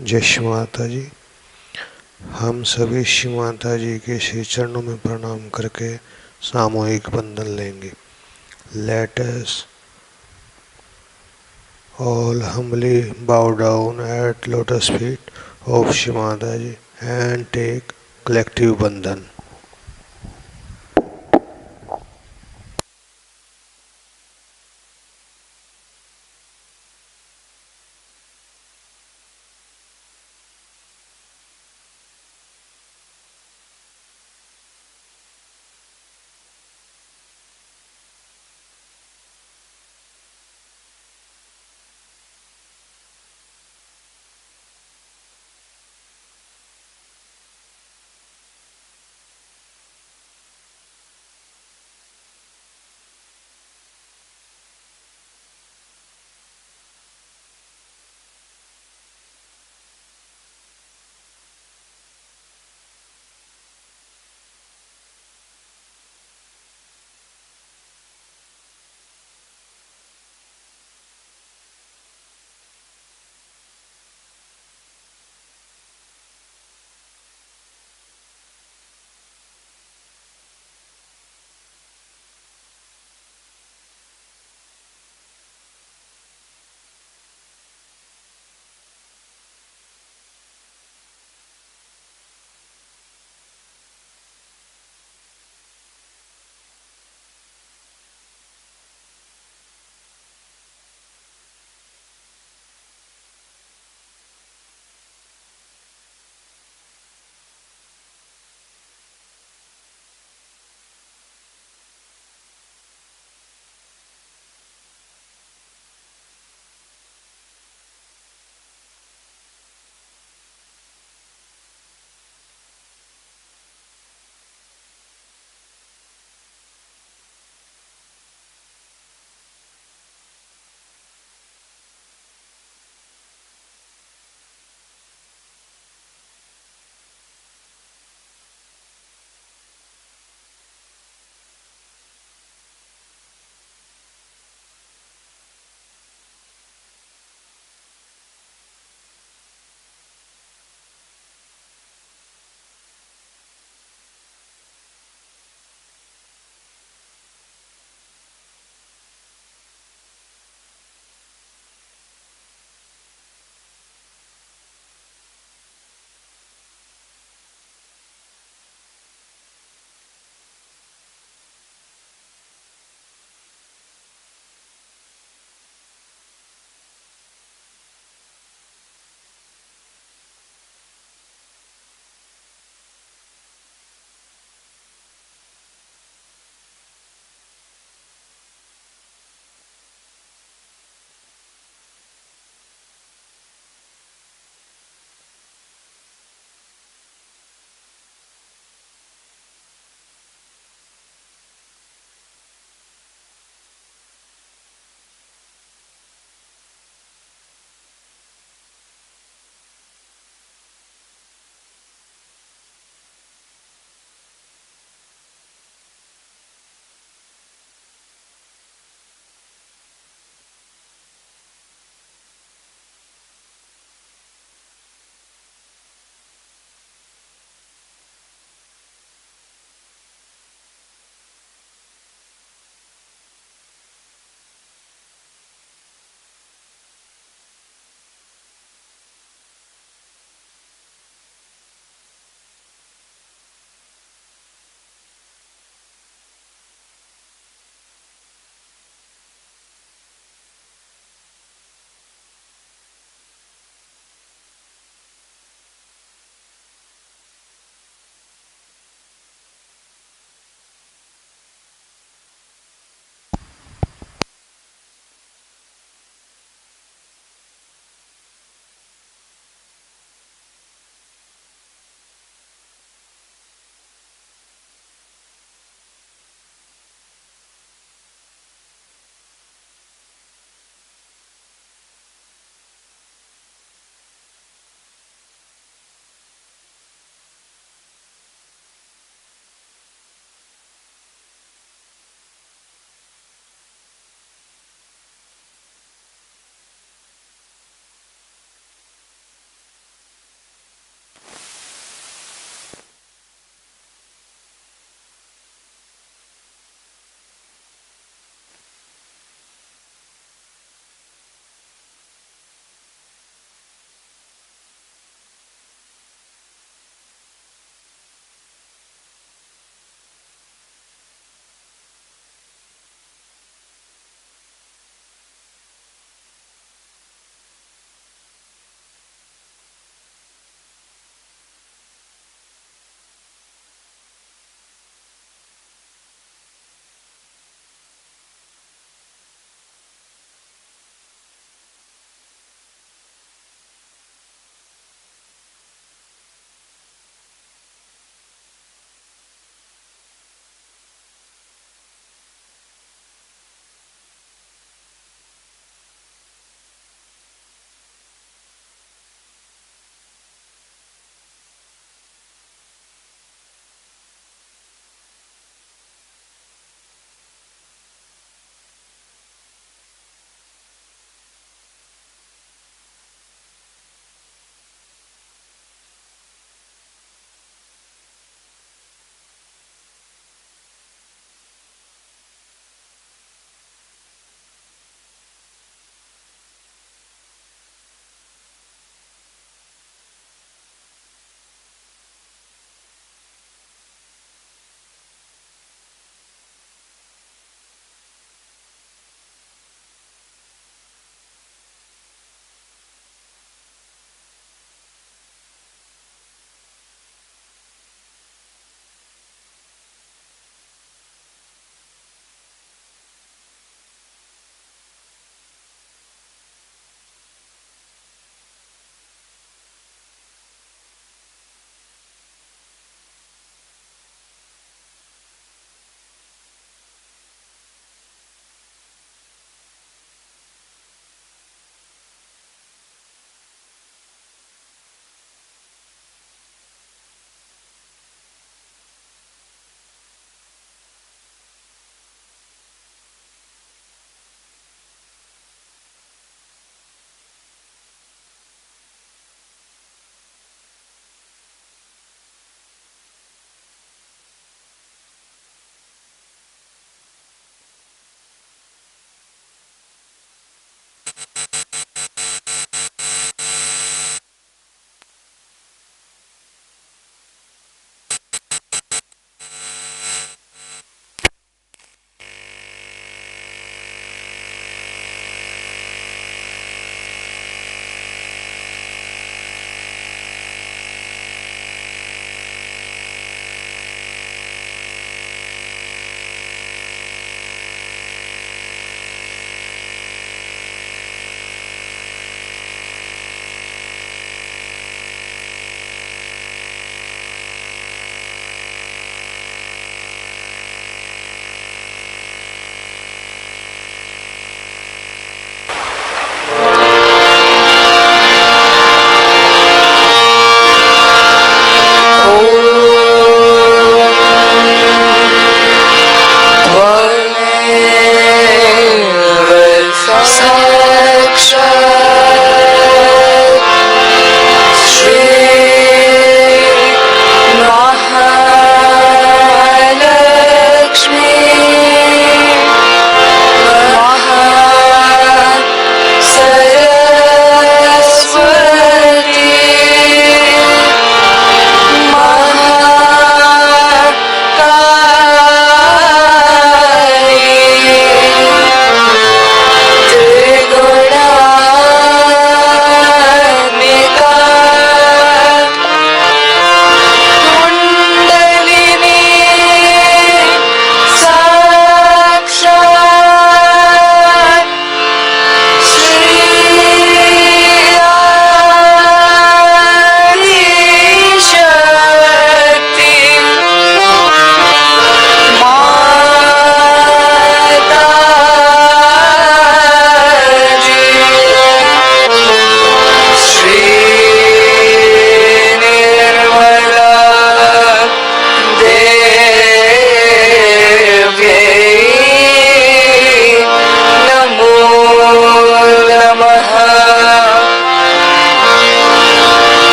जय श्री माता जी। हम सभी श्री माता जी के श्री चरणों में प्रणाम करके सामूहिक बंधन लेंगे। Let us all humbly bow down at lotus feet of Shri Mataji and take collective bandhan.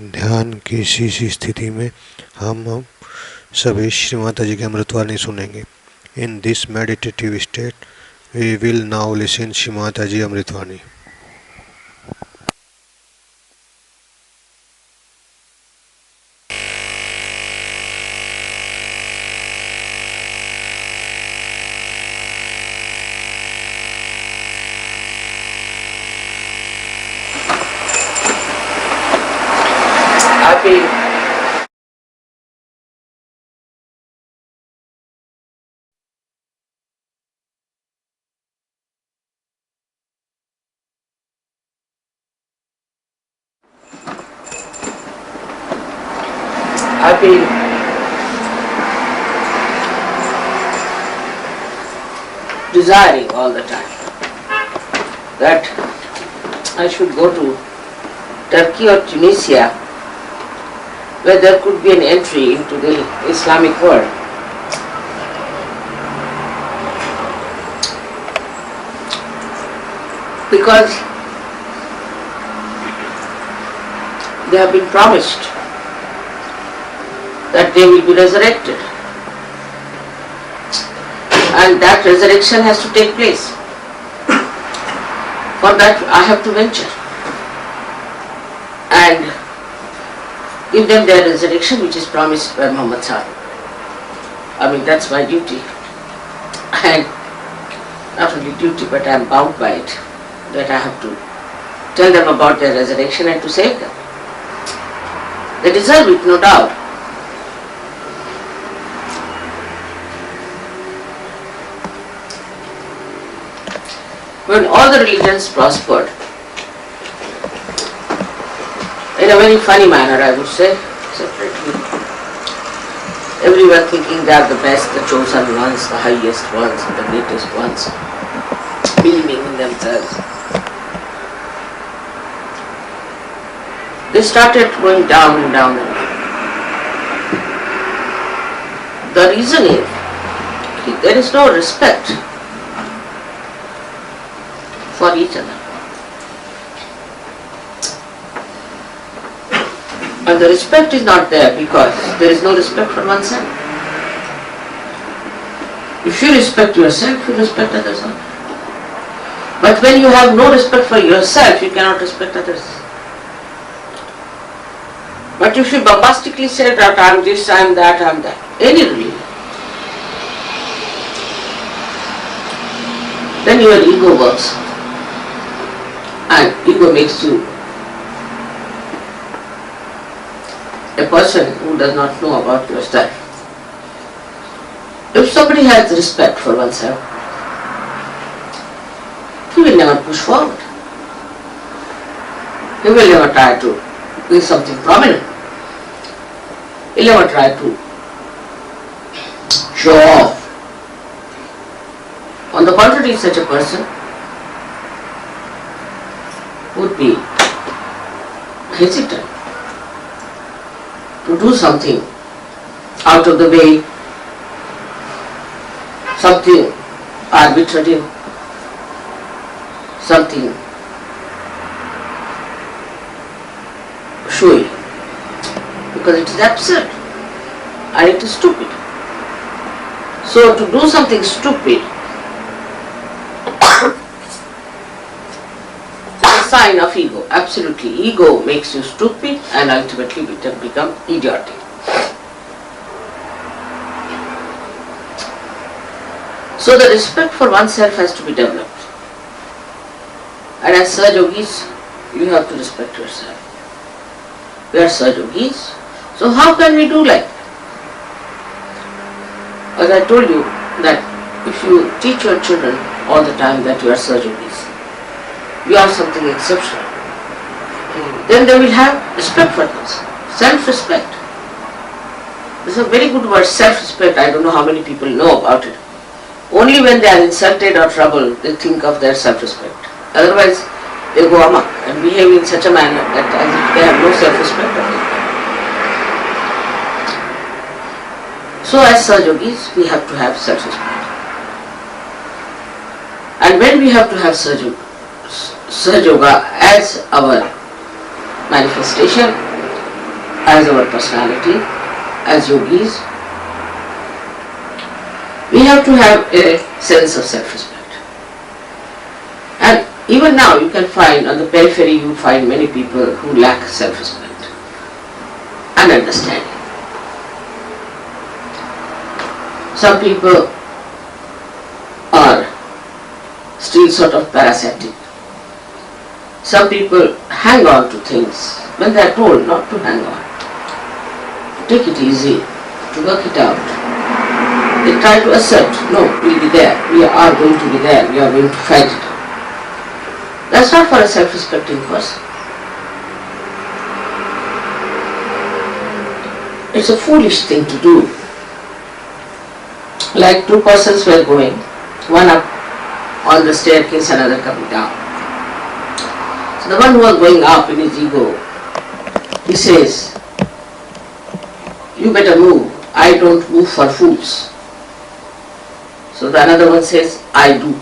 ध्यान की इसी स्थिति में हम सभी श्री माता जी की अमृतवाणी सुनेंगे. In this meditative state we will now listen Shri Mata जी अमृतवाणी. I feel desiring all the time that I should go to Turkey or Tunisia, where there could be an entry into the Islamic world. Because they have been promised that they will be resurrected, and that resurrection has to take place. For that I have to venture and give them their resurrection, which is promised by Muhammad Sahib. I mean, that's my duty, and not only duty but I am bound by it, that I have to tell them about their resurrection and to save them. They deserve it, no doubt. When all the religions prospered, in a very funny manner I would say, separately, everyone thinking they are the best, the chosen ones, the highest ones, the greatest ones, believing in themselves. They started going down and down and down. The reason is there is no respect for each other. And the respect is not there because there is no respect for oneself. If you respect yourself, you respect others also. But when you have no respect for yourself, you cannot respect others. But if you bombastically say that I am this, I am that, any religion, then your ego works. And ego makes you a person who does not know about yourself. If somebody has respect for oneself, he will never push forward. He will never try to do something prominent. He will never try to show off. On the contrary, such a person would be hesitant to do something out of the way, something arbitrary, something showy, because it is absurd and it is stupid. So to do something stupid is a sign of ego. Absolutely, ego makes you stupid and ultimately become idiotic. So the respect for oneself has to be developed. And as Saj Yogis, you have to respect yourself. We are Saj Yogis, so how can we do like that? As I told you that if you teach your children all the time that you are Saj Yogis, you are something exceptional, then they will have respect for themselves, self-respect. This is a very good word, self-respect. I don't know how many people know about it. Only when they are insulted or troubled, they think of their self-respect. Otherwise, they go amok and behave in such a manner that as if they have no self-respect at all. So as Saj Yogis, we have to have self-respect. And when we have to have Saj Yoga as our manifestation, as our personality, as yogis, we have to have a sense of self-respect. And even now you can find, on the periphery you find many people who lack self-respect and understanding. Some people are still sort of parasitic. Some people hang on to things when they are told not to hang on. Take it easy, to work it out. They try to assert, no, we'll be there, we are going to be there, we are going to fight it out. That's not for a self-respecting person. It's a foolish thing to do. Like two persons were going, one up on the staircase, another coming down. So the one who was going up in his ego, he says, you better move, I don't move for fools. So the another one says, I do,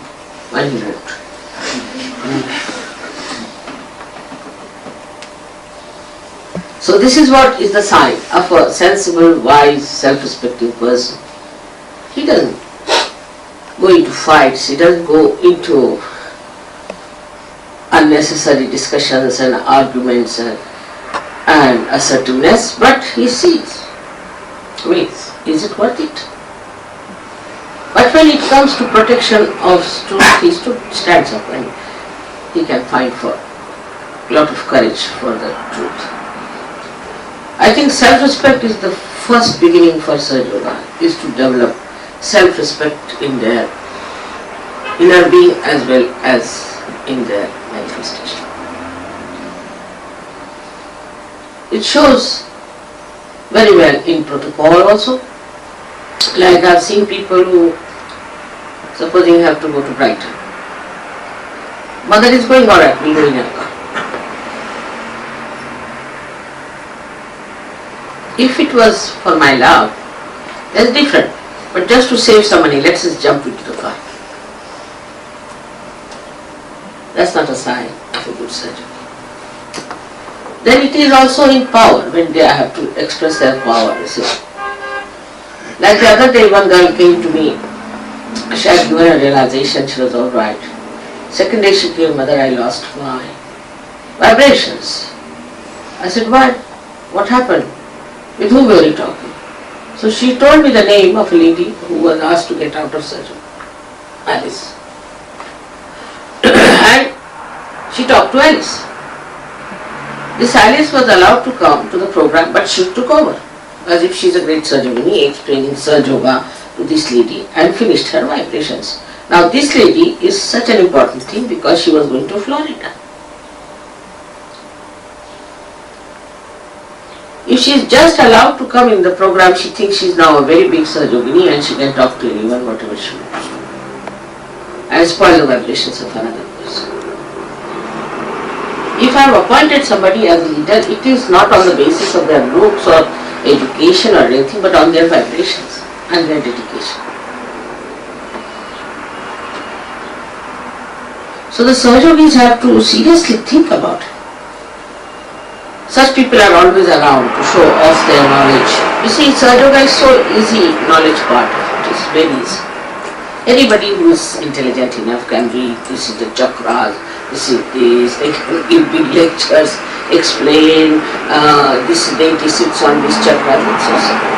and he won't. So this is what is the sign of a sensible, wise, self-respecting person. He doesn't go into fights, he doesn't go into unnecessary discussions and arguments and assertiveness, but he sees, wait, is it worth it? But when it comes to protection of truth, he stands up and he can fight for a lot of courage for the truth. I think self-respect is the first beginning for Saj Yoga, is to develop self-respect in their inner being as well as in their manifestation. It shows very well in protocol also. Like I've seen people who, supposing have to go to Brighton. Mother is going, alright, we'll go in a car. If it was for my love, that's different. But just to save some money, let's just jump into the car. That's not a sign of a good surgery. Then it is also in power, when they have to express their power, you see. Like the other day, one girl came to me. She had given a realization, she was alright. Second day she came, mother, I lost my vibrations. I said, why? What happened? With whom were you talking? So she told me the name of a lady who was asked to get out of surgery. Alice. And she talked to Alice. This Alice was allowed to come to the program, but she took over. As if she is a great surgeon, explaining Surge Yoga to this lady and finished her vibrations. Now this lady is such an important thing because she was going to Florida. If she is just allowed to come in the program, she thinks she is now a very big Surjogini and she can talk to anyone, whatever she wants, and spoil the vibrations of another person. If I have appointed somebody as a leader, it is not on the basis of their looks or education or anything, but on their vibrations and their dedication. So the Surjogis have to seriously think about it. Such people are always around to show off their knowledge. You see, Surjoga is so easy knowledge part of it. It's very easy. Anybody who is intelligent enough can read, this is the chakras, this is this, they can give big lectures, explain, this sits on this chakra, and so on.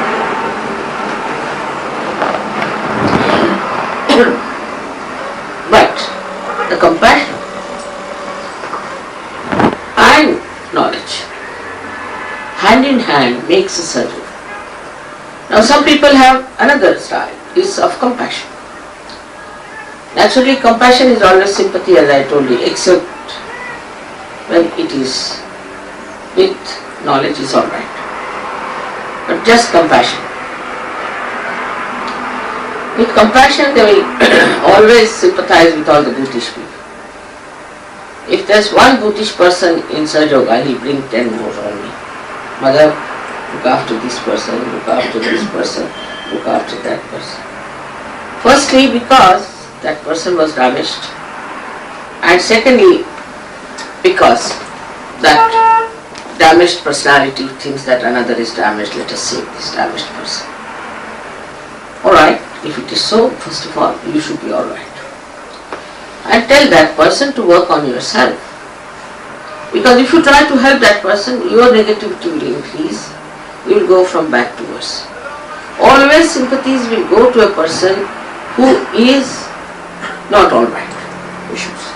But the compassion and knowledge, hand in hand, makes a surgery. Now some people have another style, is of compassion. Naturally, compassion is always sympathy, as I told you, except when it is with knowledge is alright. But just compassion. With compassion, they will always sympathize with all the Buddhist people. If there's one Buddhist person in Surge Yoga, he'll bring 10 more only. Mother, look after this person, look after this person, look after that person. Firstly, because that person was damaged, and secondly, because that damaged personality thinks that another is damaged, let us save this damaged person. Alright, if it is so, first of all, you should be alright. And tell that person to work on yourself. Because if you try to help that person, your negativity will increase, you will go from bad to worse. Always sympathies will go to a person who is not alright, we should say.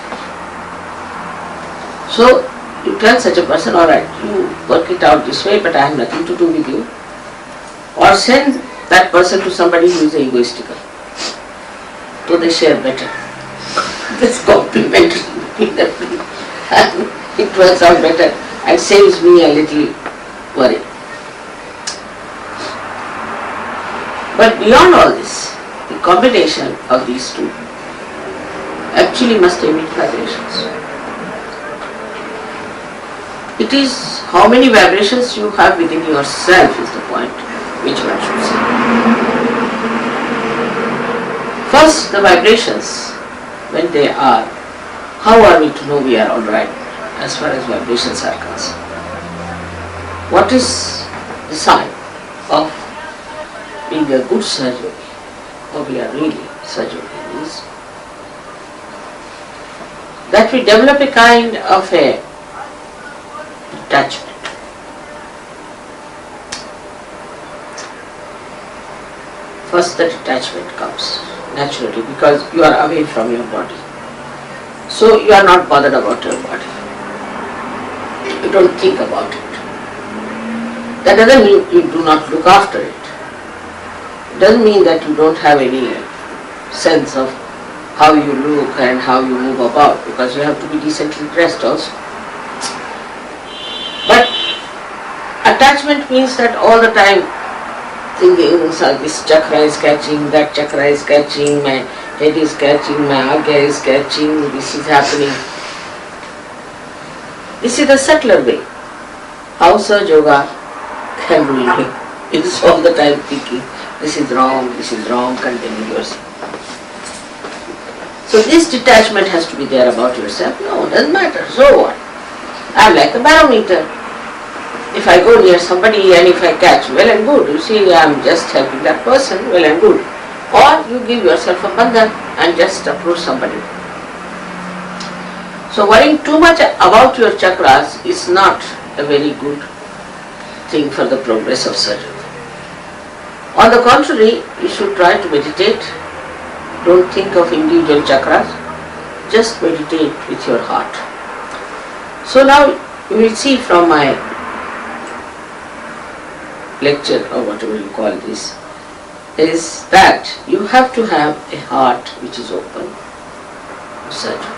So, you tell such a person, alright, you work it out this way, but I have nothing to do with you. Or send that person to somebody who is egoistical. So they share better. This complementary between them. And it works out better and saves me a little worry. But beyond all this, the combination of these two actually must emit vibrations. It is how many vibrations you have within yourself is the point which one should see. First, the vibrations, when they are, how are we to know we are alright as far as vibrations are concerned? What is the sign of being a good surgeon, or we are really surgeon, is that we develop a kind of a detachment. First the detachment comes naturally because you are away from your body. So you are not bothered about your body. You don't think about it. That doesn't mean you do not look after it. It doesn't mean that you don't have any sense of how you look and how you move about, because you have to be decently dressed also. But attachment means that all the time thinking, so this chakra is catching, that chakra is catching, my head is catching, my agya is catching, this is happening. This is the subtler way how Surge Yoga and doing it. It is all the time thinking, this is wrong, condemning yourself. So this detachment has to be there about yourself. No, it doesn't matter. So what? I'm like a barometer. If I go near somebody and if I catch, well and good. You see, I'm just helping that person, well and good. Or you give yourself a bandhan and just approach somebody. So worrying too much about your chakras is not a very good thing for the progress of surgery. On the contrary, you should try to meditate. Don't think of individual chakras. Just meditate with your heart. So now you will see from my lecture, or whatever you call this, is that you have to have a heart which is open to surgery.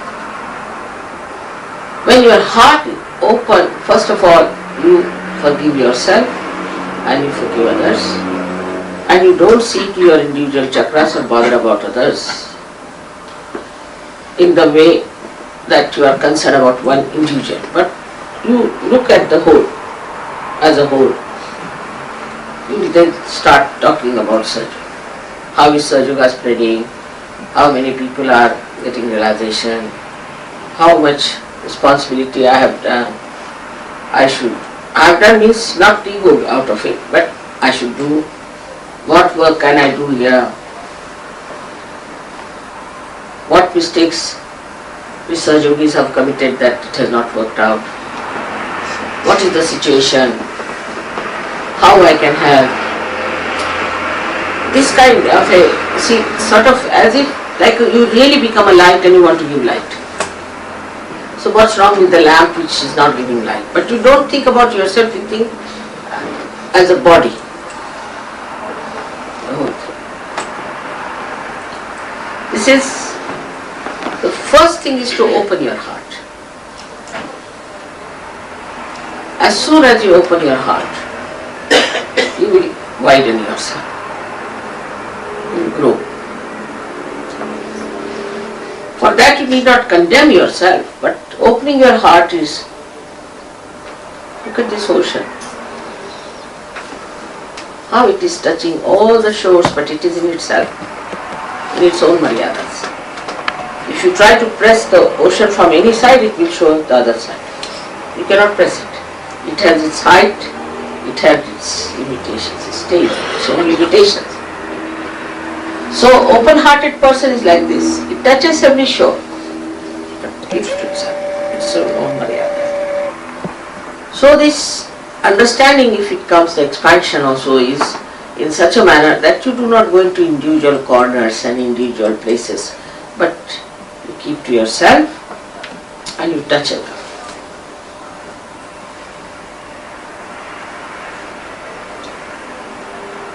When your heart is open, first of all, you forgive yourself and you forgive others, and you don't see to your individual chakras or bother about others in the way that you are concerned about one individual, but you look at the whole as a whole. You then start talking about surgery. How is Suryoga spreading? How many people are getting realization? How much responsibility I have done? I have done means not ego out of it, but I should do. What work can I do here? What mistakes we surgeons have committed that it has not worked out? What is the situation? How I can help? This kind of a, see, sort of as if like you really become a light and you want to give light. So what's wrong with the lamp which is not giving light? But you don't think about yourself, you think as a body. This is, the first thing is to open your heart. As soon as you open your heart, you will widen yourself. You will grow. For that you need not condemn yourself, but opening your heart is, look at this ocean. How it is touching all the shores, but it is in itself, in its own maryadas. If you try to press the ocean from any side, it will show the other side. You cannot press it. It has its height, it has its limitations, its stage, its own limitations. So open-hearted person is like this. It touches every shore, but keeps to itself. It's own maryada. So this understanding, if it comes, the expansion also is in such a manner that you do not go into individual corners and individual places, but you keep to yourself and you touch everyone.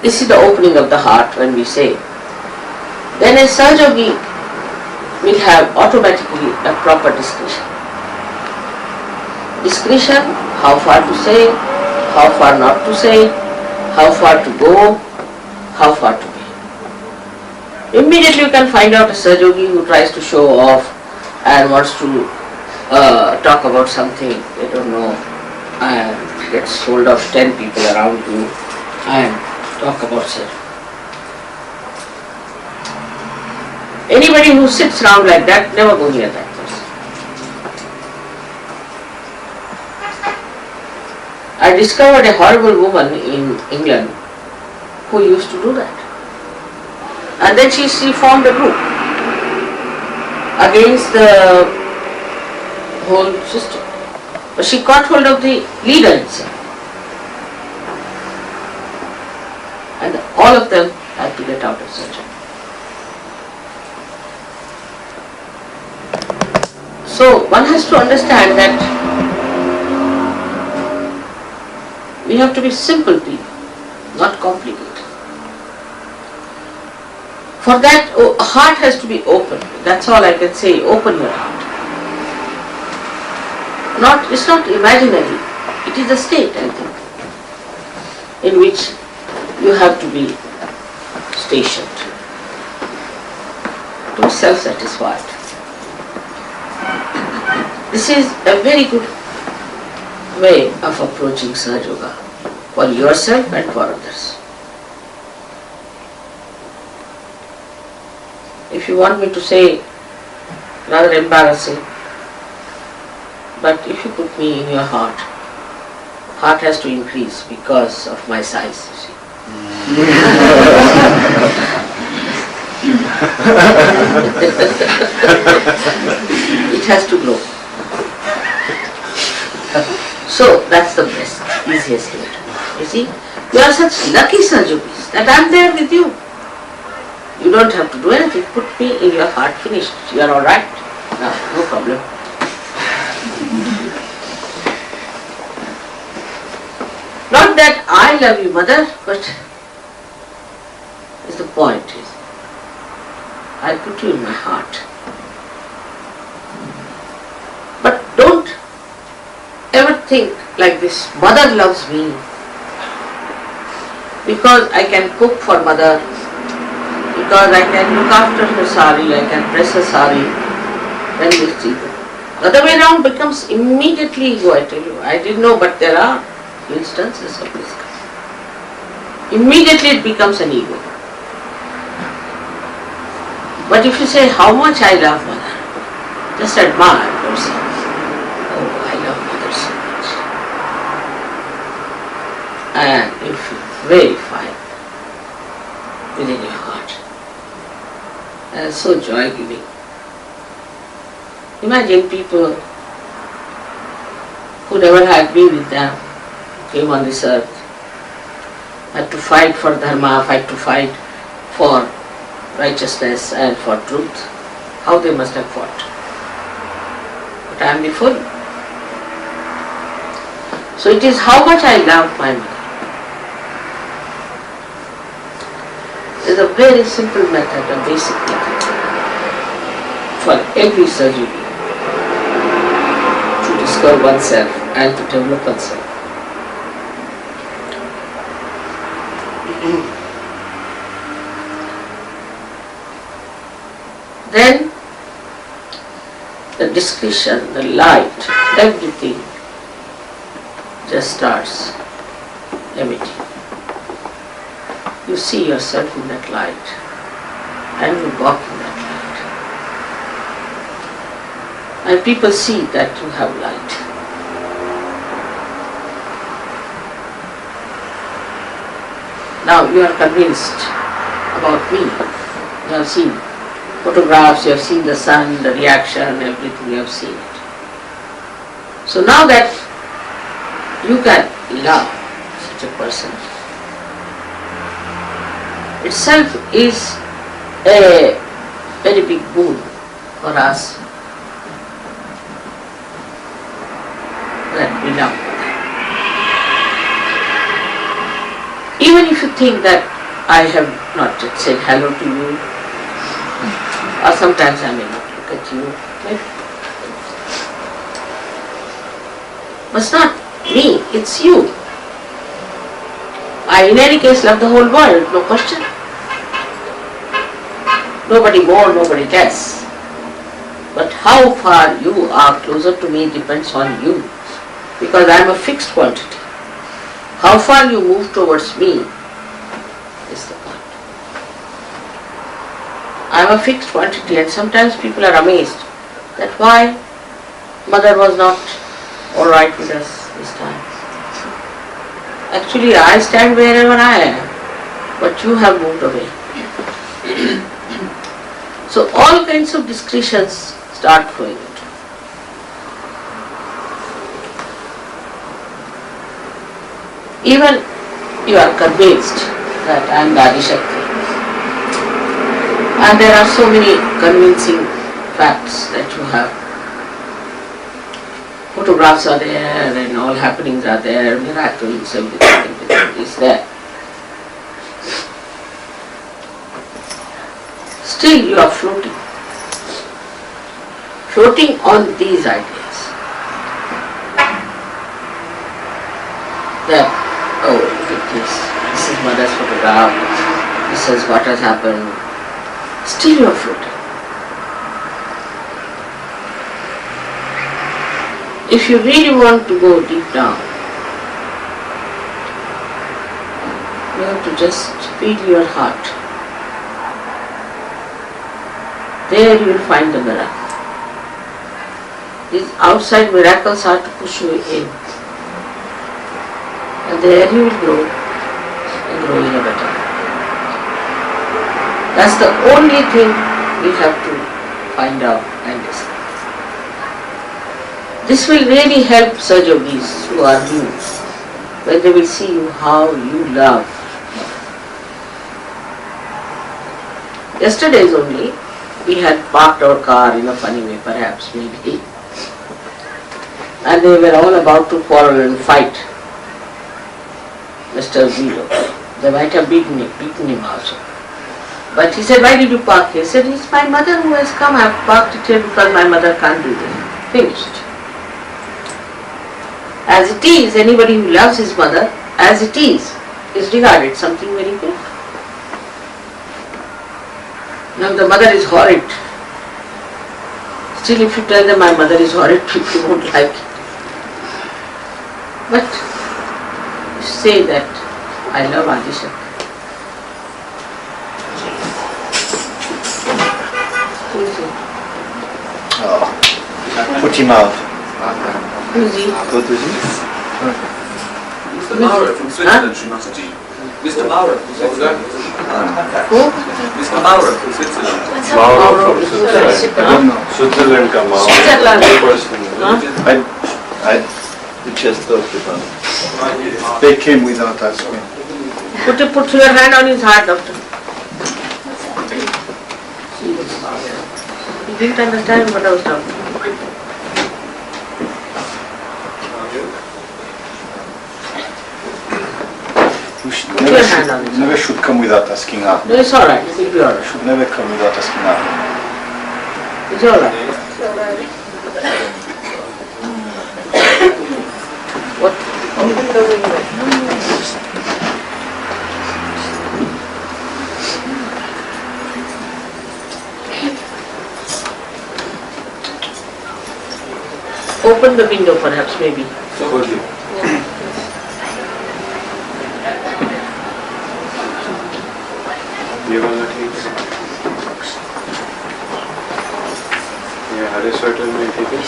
This is the opening of the heart when we say. Then a Sahajogi will have automatically a proper discretion. Discretion, how far to say, how far not to say, how far to go, how far to be. Immediately you can find out a Sahajogi who tries to show off and wants to talk about something, I don't know, and gets hold of 10 people around you and talk about Sahajogi. Anybody who sits around like that, never go near that person. I discovered a horrible woman in England who used to do that. And then she formed a group against the whole system. But she caught hold of the leader itself. And all of them had to get out of surgery. So one has to understand that we have to be simple people, not complicated. For that, a heart has to be open. That's all I can say. Open your heart. It's not imaginary. It is a state, I think, in which you have to be stationed, to be self-satisfied. This is a very good way of approaching Sahaja Yoga. for yourself and for others. If you want me to say, rather embarrassing, but if you put me in your heart, heart has to increase because of my size, you see. It has to grow. So that's the best, easiest way. You see, you are such lucky Sanjogis that I am there with you. You don't have to do anything. Put me in your heart, finished. You are all right. No problem. Not that I love you, mother, but is the point. I put you in my heart. But don't ever think like this. Mother loves me because I can cook for mother, because I can look after her sari, I can press her sari, then it's ego. The other way around becomes immediately ego, I tell you. I didn't know, but there are instances of this kind. Immediately it becomes an ego. But if you say how much I love mother, just admire yourself. Oh, I love mother so much. And you feel very fine within your heart. And it's so joy-giving. Imagine people who never had been with them, came on this earth, had to fight for dharma, had to fight for righteousness and for truth. How they must have fought. But I am before you. So it is how much I love my mother. There is a very simple method, a basic method for every surgery to discover oneself and to develop oneself. Then the discretion, the light, everything just starts emitting. You see yourself in that light and you walk in that light. And people see that you have light. Now you are convinced about me. You have seen photographs, you have seen the sun, the reaction, everything, you have seen it. So now that you can love such a person, itself is a very big boon for us that we love. Even if you think that I have not yet said hello to you, or sometimes I may not look at you, but it's not me, it's you. I in any case love the whole world, no question. Nobody more, nobody less. But how far you are closer to me depends on you, because I am a fixed quantity. How far you move towards me is the point. I am a fixed quantity, and sometimes people are amazed that why mother was not all right with us this time. Actually, I stand wherever I am, but you have moved away. So all kinds of discretions start flowing into. Even you are convinced that I am Adi Shakti. And there are so many convincing facts that you have. Photographs are there and all happenings are there, miracles, everything is there. Still you are floating. Floating on these ideas. That, oh, look at this. This is mother's photograph. This is what has happened. Still you are floating. If you really want to go deep down, You have to just feel your heart. There you will find the miracle. These outside miracles are to push you in. And there you will grow and grow in a better way. That's the only thing we have to find out and discover. This will really help such yogis who are new, when they will see you how you love. Yesterday's only, we had parked our car in a funny way, perhaps, maybe. And they were all about to quarrel and fight Mr. Zero. They might have beaten him also. But he said, why did you park here? He said, it's my mother who has come. I have parked it here because my mother can't do this. Finished. As it is, anybody who loves his mother, as it is regarded something very good. Now the mother is horrid. Still, if you tell them my mother is horrid, people won't like it. But say that I love Adi Shakti. Put him out. Who is he? Go to him. Mr. Maurer from Switzerland, Shri Mataji. Mr. Maurer from Switzerland. Who? Mr. Maurer from Switzerland. Mauro from Switzerland. Switzerland का Mauro. Switzerland. I just talked about it. They came without asking. Put your hand on his heart, doctor. He didn't understand what I was talking about. Never should come without asking her. No, it's alright. It will be alright. Should never come without asking her. It's alright. What? Open the window perhaps, maybe. ये वाला ठीक है ये हरे sweater में ठीक है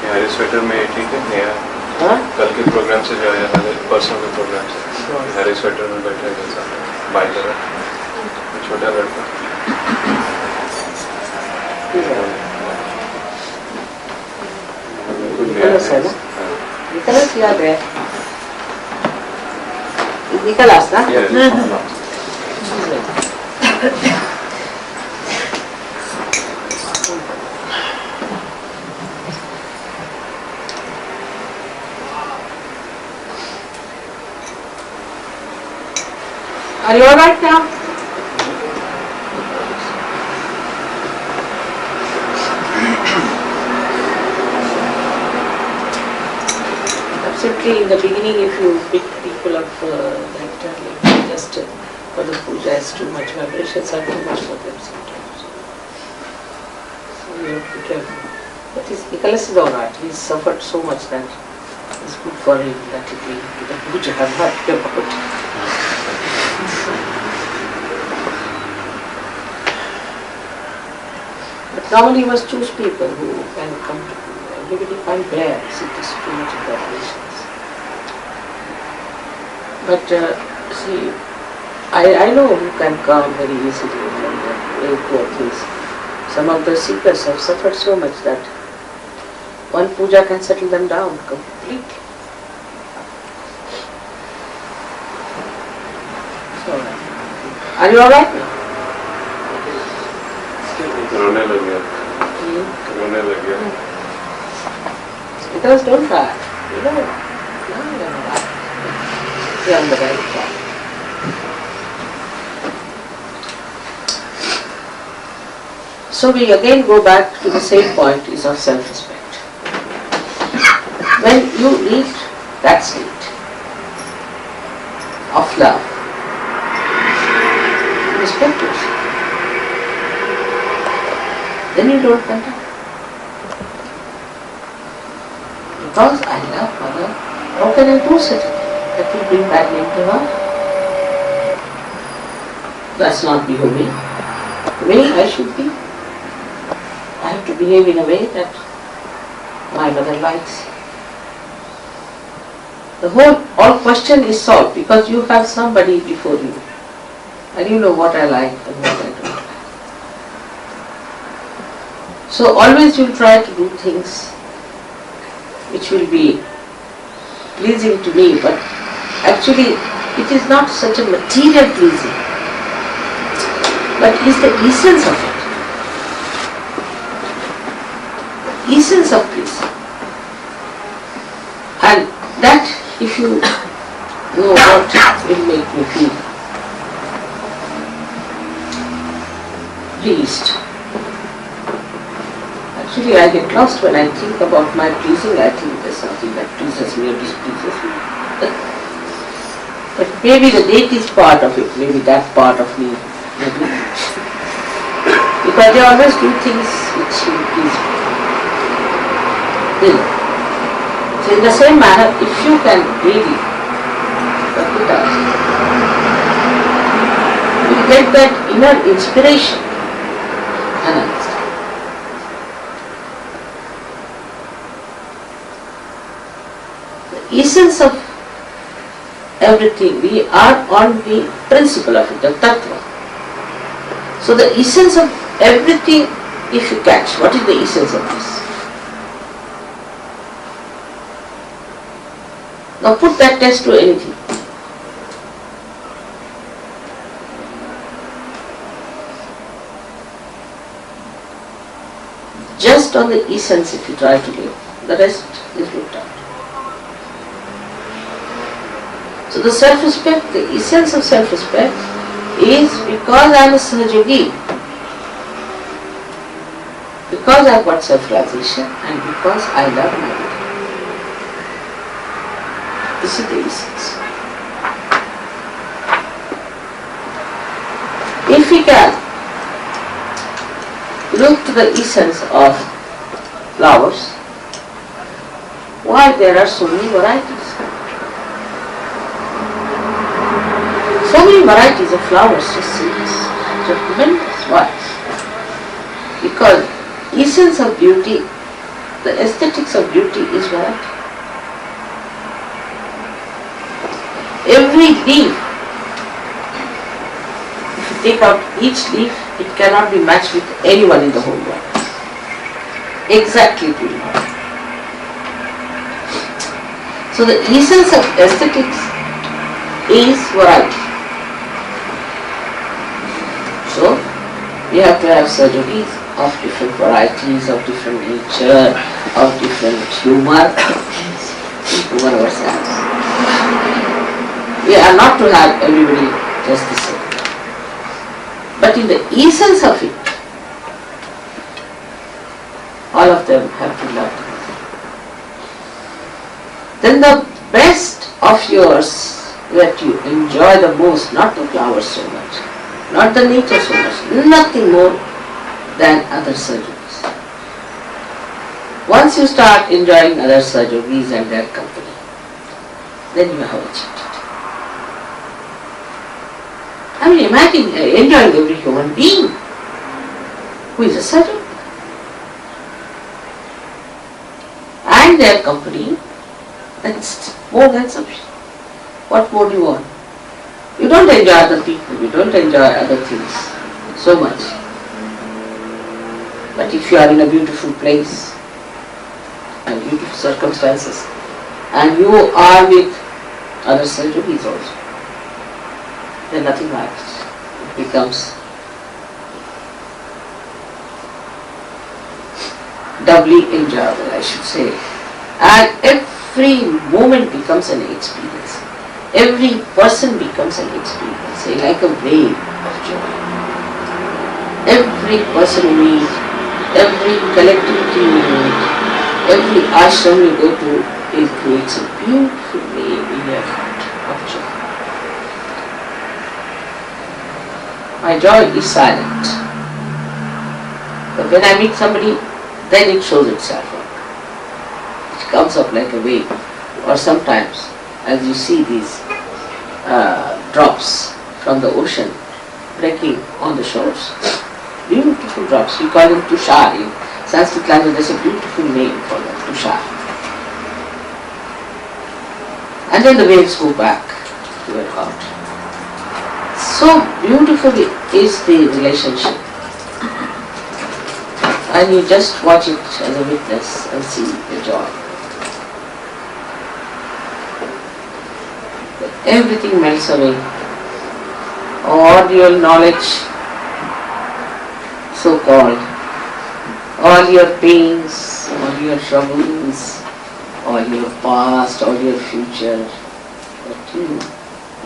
ये हरे sweater में ठीक है ये कल के प्रोग्राम से जो है हरे परसों के प्रोग्राम से हरे स्वेटर में बैठा है जैसा बाई तरह छोटा लड़का Nicholas है ना? Nicholas याद है? Nicholas ना? Are you alright now? Absolutely, in the beginning, if you pick people up that just for the puja is too much, vibrations are too much for them sometimes. So you have to be careful. But Nicholas is alright, he's suffered so much that it's good for him that he came to the puja, I'm happy about it. But normally you must choose people who can come to puja. Everybody can't bear, see, it is too much of vibrations. But see, I know who can come very easily from the way poor things. Some of the seekers have suffered so much that one puja can settle them down completely. So, are you alright now? रोने लग गया रोने लग गया Because don't cry. You know, you're alright. You're on the right track. So we again go back to the same point, is of self-respect. When you reach that state of love, respect yourself. Then you don't condemn. Because I love mother, how can I do such a thing? That will bring bad name to her. That's not behaving the way I should be. I have to behave in a way that my mother likes. The all question is solved because you have somebody before you and you know what I like and what I don't like. So always you try to do things which will be pleasing to me, but actually it is not such a material pleasing, but is the essence of it. Essence of pleasing. And that, if you know what will make me feel pleased. Actually, I get lost when I think about my pleasing. I think there's something that pleases me or displeases me. But maybe the deity's part of it, maybe that part of me, maybe. Because they always do things which will please me. So in the same manner, if you can really work it out, you will get that inner inspiration and understand. The essence of everything, we are on the principle of it, the tattva. So the essence of everything, if you catch, what is the essence of this? Now put that test to anything. Just on the essence if you try to live, the rest is looked at. So the self-respect, the essence of self-respect is because I am a Sahajogi, because I have got self-realization and because I love my body. This is the essence. If we can look to the essence of flowers, why there are so many varieties? So many varieties of flowers, just see this. Tremendous. Why? Because essence of beauty, the aesthetics of beauty is variety. Every leaf, if you take out each leaf, it cannot be matched with anyone in the whole world. Exactly it will not. So the essence of aesthetics is variety. So we have to have surgeries of different varieties, of different nature, of different humor, humor ourselves. We are not to have everybody just the same. But in the essence of it, all of them have to love together. Then the best of yours that you enjoy the most, not the flowers so much, not the nature so much, nothing more than other surgeries. Once you start enjoying other surgeries and their company, then you have achieved it. I mean, imagine enjoying every human being who is a surgeon and their company. That's more than sufficient. What more do you want? You don't enjoy other people, you don't enjoy other things so much. But if you are in a beautiful place and beautiful circumstances and you are with other surgeries also, then nothing matters. It becomes doubly enjoyable, I should say. And every moment becomes an experience. Every person becomes an experience, like a wave of joy. Every person you meet, every collectivity you meet, every ashram you go to, it creates a beautiful wave in your heart of joy. My joy is silent. But when I meet somebody, then it shows itself up. It comes up like a wave. Or sometimes, as you see these drops from the ocean, breaking on the shores. Beautiful drops. We call them tushar. In Sanskrit language, there's a beautiful name for them, tushar. And then the waves go back to their heart. So beautiful is the relationship. And you just watch it as a witness and see the joy. Everything melts away. All your knowledge, so-called, all your pains, all your troubles, all your past, all your future, but you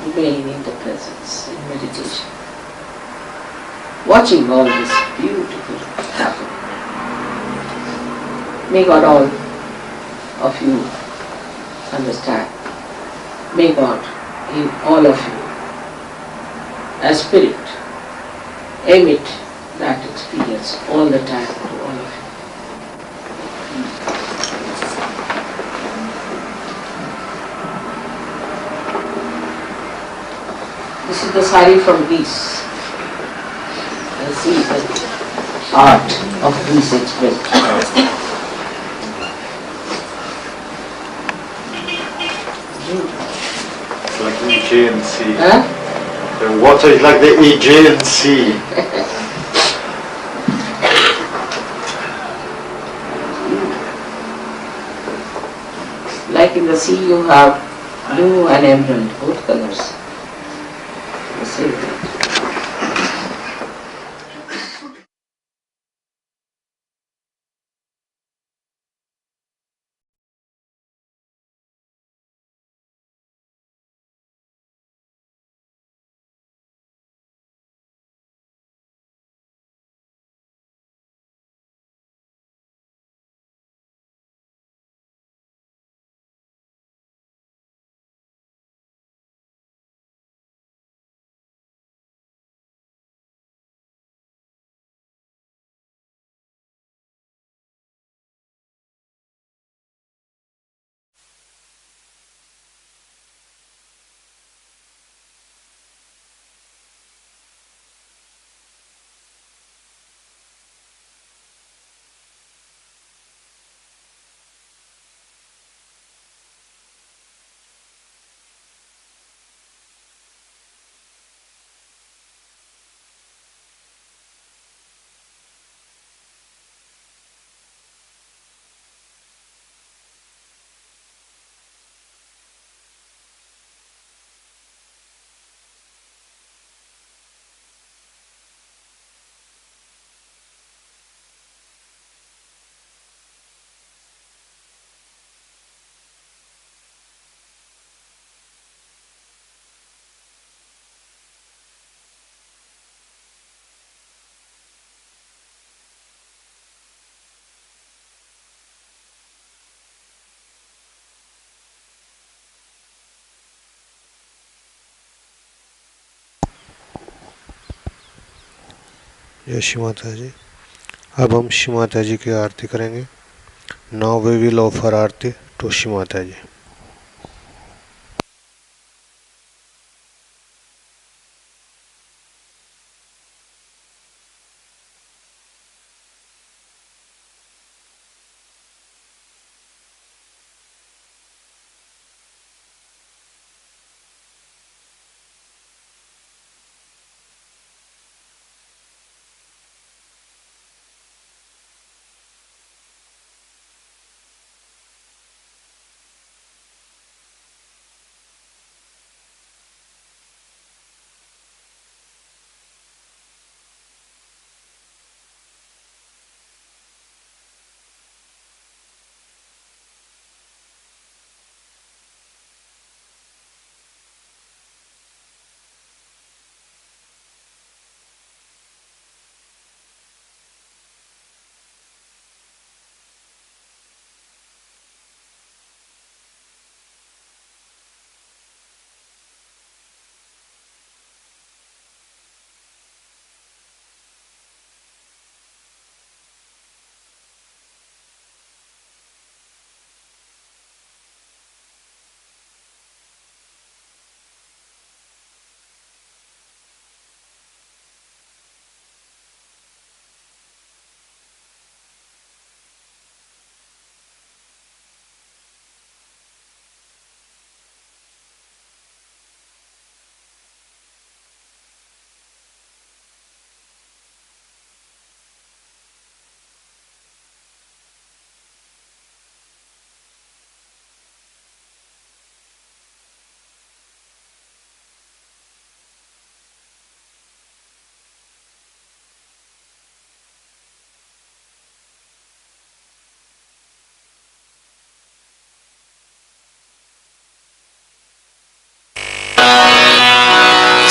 remain in the presence, in meditation, watching all this beautiful happen. May God all of you understand. May God in all of you, as spirit, emit that experience all the time to all of you. This is the sari from Greece. And see the art of Greece expressed. Like the Aegean Sea. Huh? The water is like the Aegean Sea. Like in the sea you have blue and emerald, both colors. The same thing. जय श्री माता जी। अब हम श्री माता जी की आरती करेंगे। Now we will offer aarti to Shri Mata ji.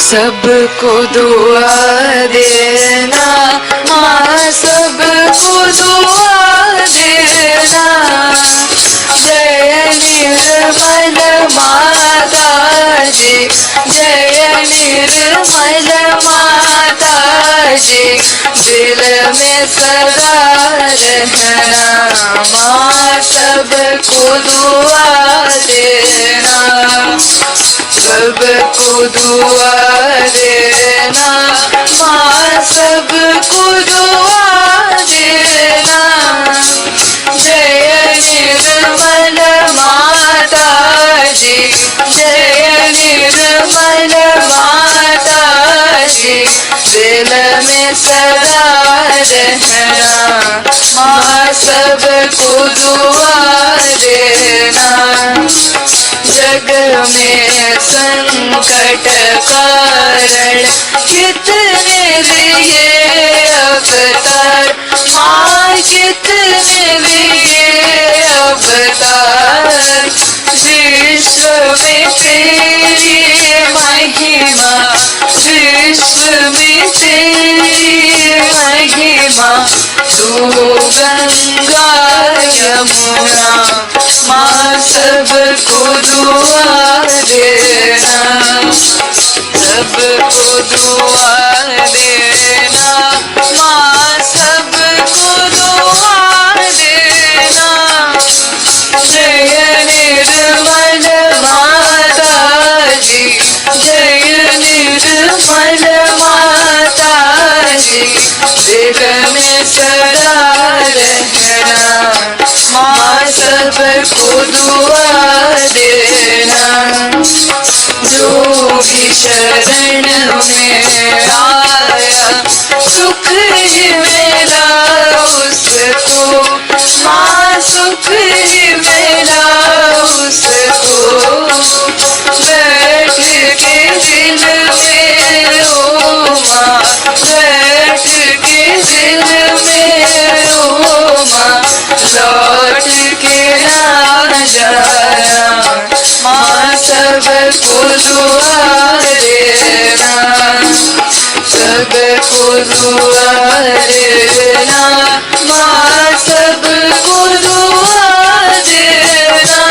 सबको दुआ देना माँ, सबको दुआ देना। जय निर्मल माता जी, जय निर्मल माता जी, दिल में सदा रहना माँ, सबको दुआ देना। सबको दुआ देना माँ, सबको दुआ देना। जय निर्मल माता जी, जय निर्मल माता जी, दिल में सदा रहना माँ, सबको दुआ देना। जग में संकट कारण कितने लिए अवतार माँ, कितने लिए अवतार। विश्व में तेरी महिमा, विश्व में तेरी महिमा। तू गंगा यमुना माँ, सबको दुआ देना। सबको दुआ देना माँ, सबको दुआ देना। जय निर्मल माता जी, जय निर्मल माता जी, दिल में सदा रहना माँ, सबको दुआ देना। जो भी शरण में आया सुख ही मिला उसको माँ, सुख ही मिला उसको। बैठ के दिल में ओ माँ, बैठ के दिल में ओ माँ, लौट के ना जाना माँ, सबको दुआ देना। सबको दुआ देना माँ, सबको दुआ देना।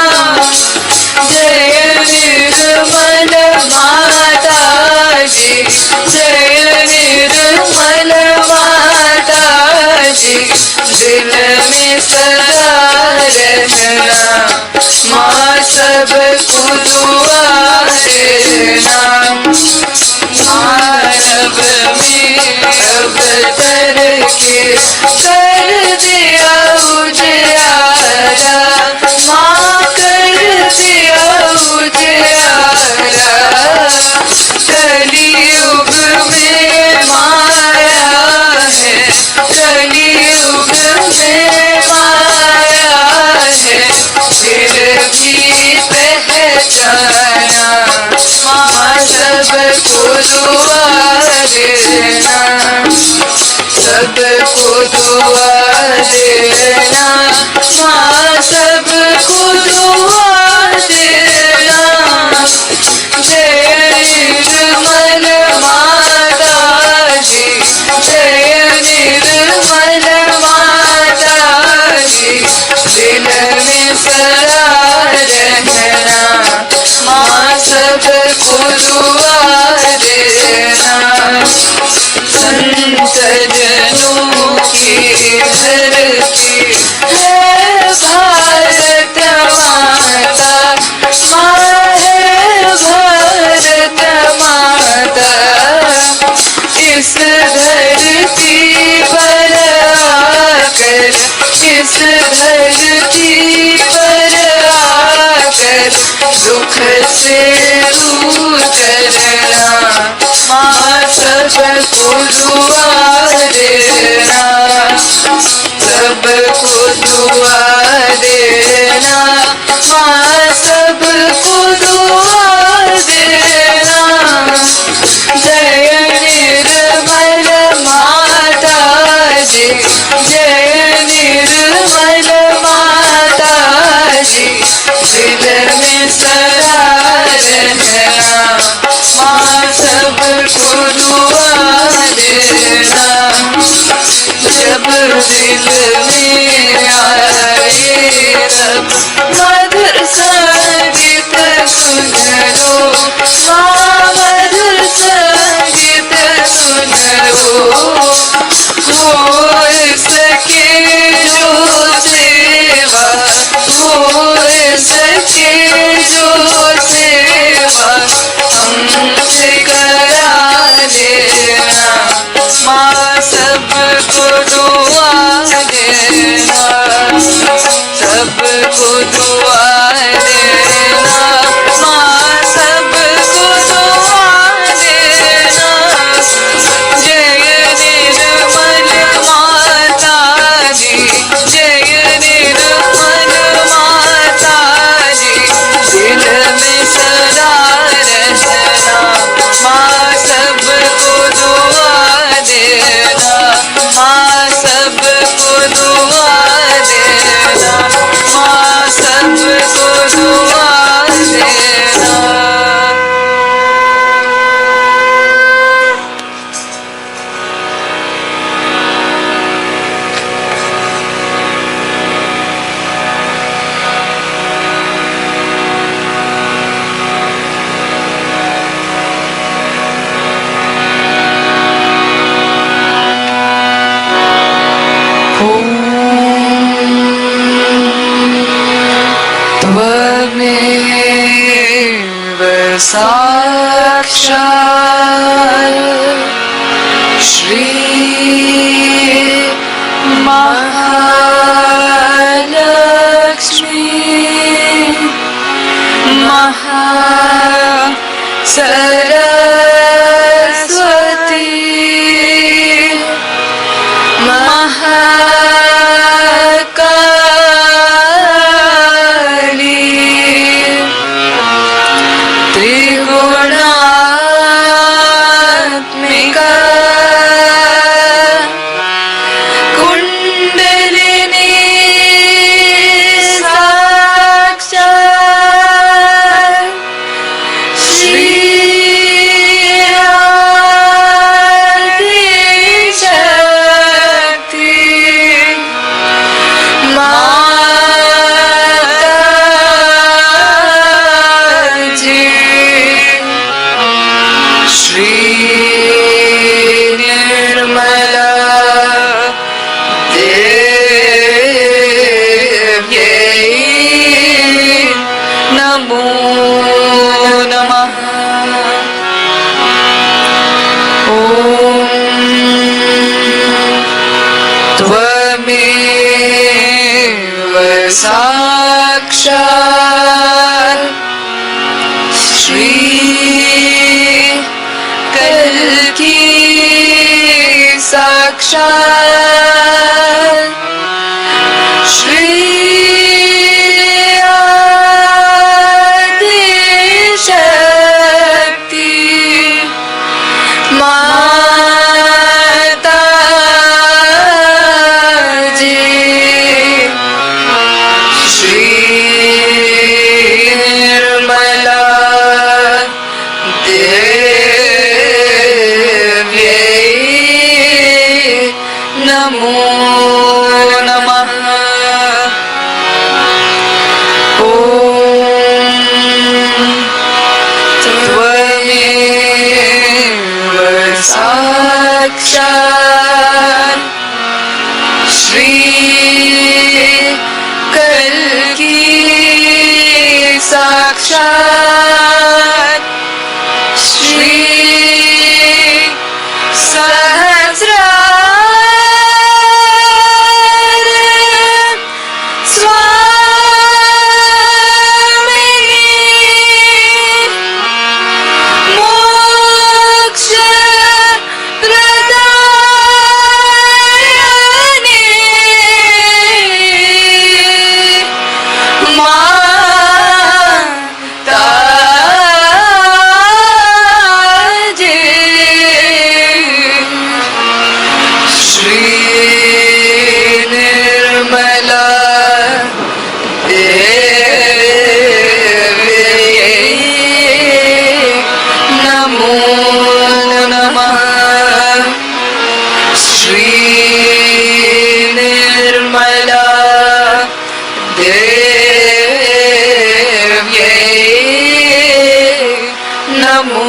जय निर्मल माता जी, जय निर्मल माता जी, दिल में सदा रहना माँ, सबको दुआ देना। मानव में अवतर के कर दिया उजियारा माँ, कर दिया उजियारा। कलियुग में माया है, कलियुग में माया है, फिर भी पहचाना माँ, सबको दुआ देना। सबको दुआ देना माँ, सबको दुआ देना। जय निर्मल माता जी, जय निर्मल माता जी, दिल में सदा रहना माँ, सबको दुआ देना। संत जनों की धरती है भारत माता माँ, है भारत माता। इस धरती पर आकर, इस धरती पर आकर दुख से दूर करना माँ, सबको दुआ देना। सबको दुआ देना माँ, सबको दुआ देना। जय निर्मल माता जी, जय निर्मल माता जी, दिल में सदा रहना माँ, सब साक्षात् श्री महालक्ष्मी सरस्वती महाकाली त्रिगुणात्मिका कुंडलिनी साक्षात् श्री शक्ति माताजी श्री निर्मला देव्यै नमो नमः। त्वमेव साक्षात् श्री कल्की साक्षात् श्री आदिशक्ति माताजी श्री निर्मला देव्यै नमो नमः। त्वमेव साक्षात् श्री कल्की साक्षात् श्री सहस्रार स्वामिनी मोक्ष प्रदायिनी माताजी श्री निर्मला देव्यै नमो नमः। श्री निर्मला देव्यै नमो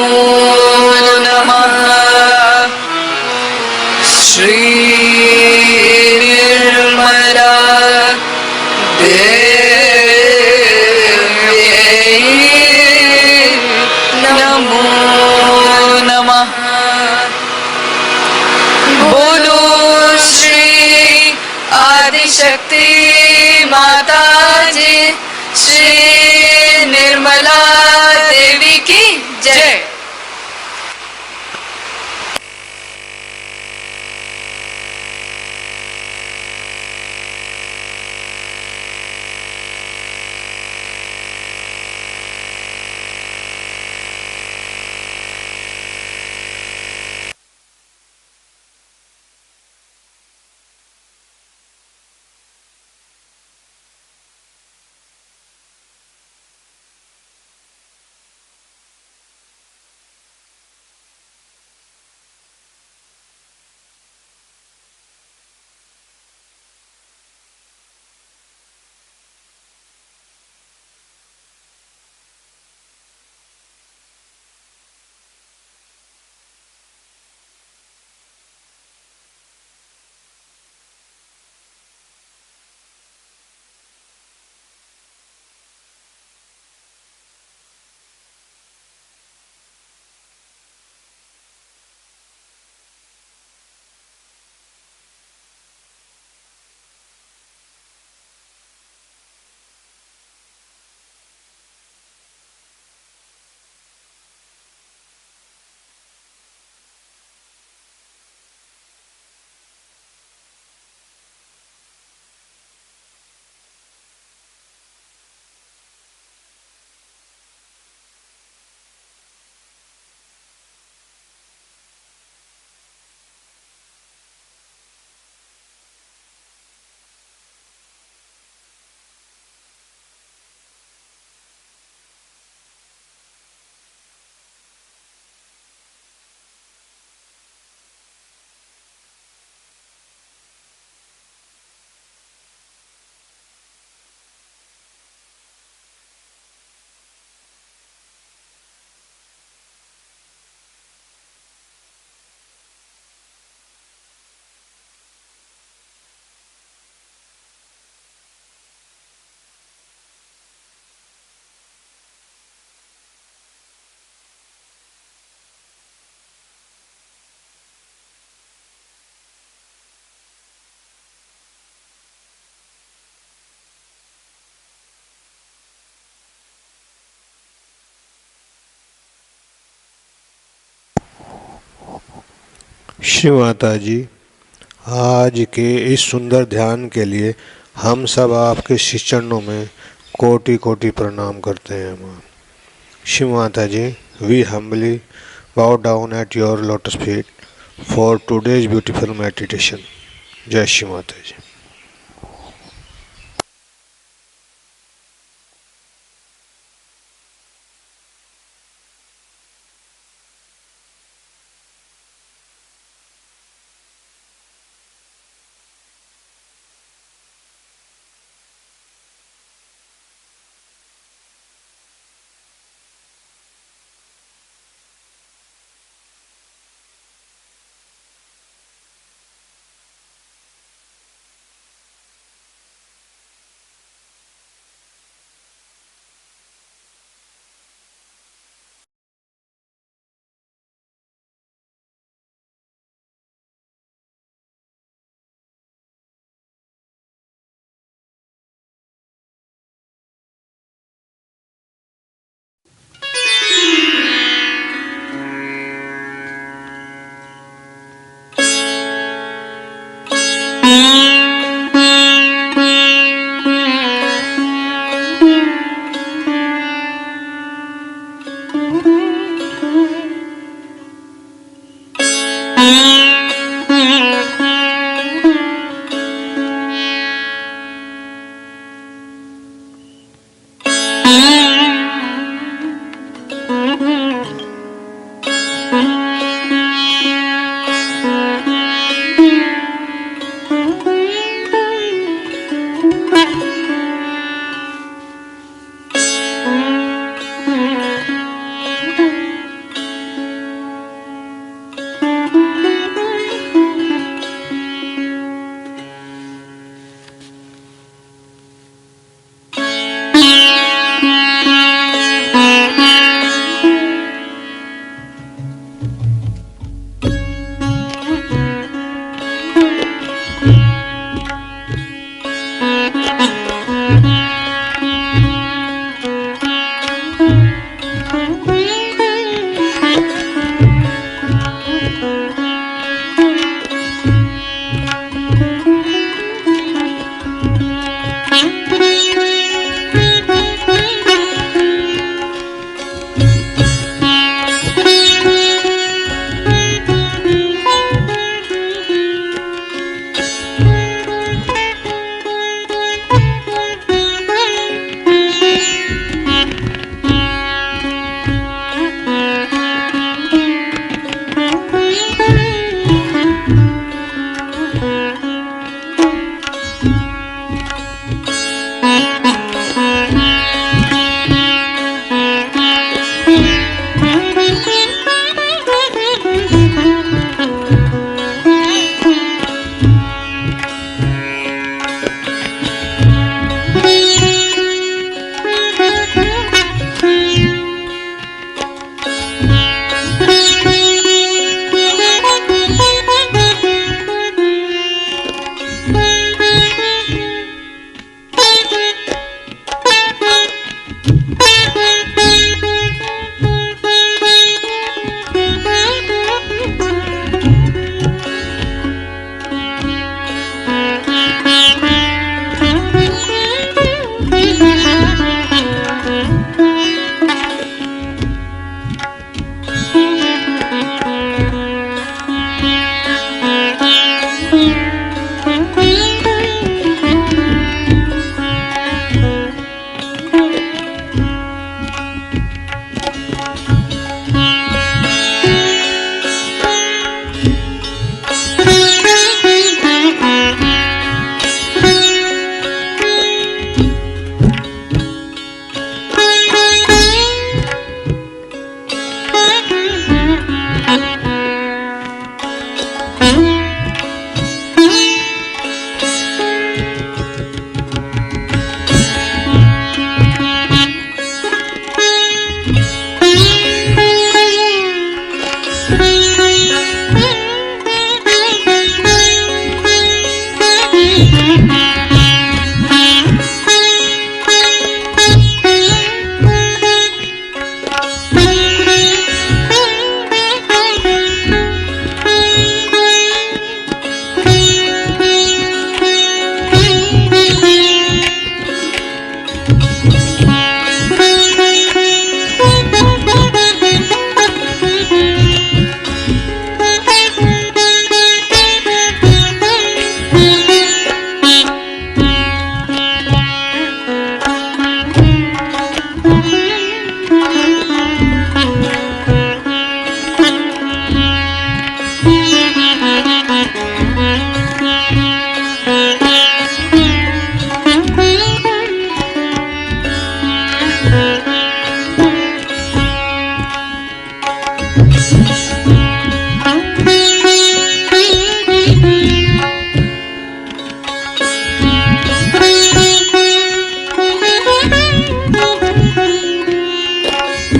नमः। श्री निर्मला देव्यै नमो नमः। बोलो श्री आदिशक्ति माताजी श्री निर्मला देवी की जय। श्री माता जी, आज के इस सुंदर ध्यान के लिए हम सब आपके श्री चरणों में कोटि कोटि प्रणाम करते हैं माँ। श्री माता जी, we humbly bow down at your lotus feet for today's beautiful meditation. जय श्री माता जी।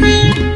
Thank you.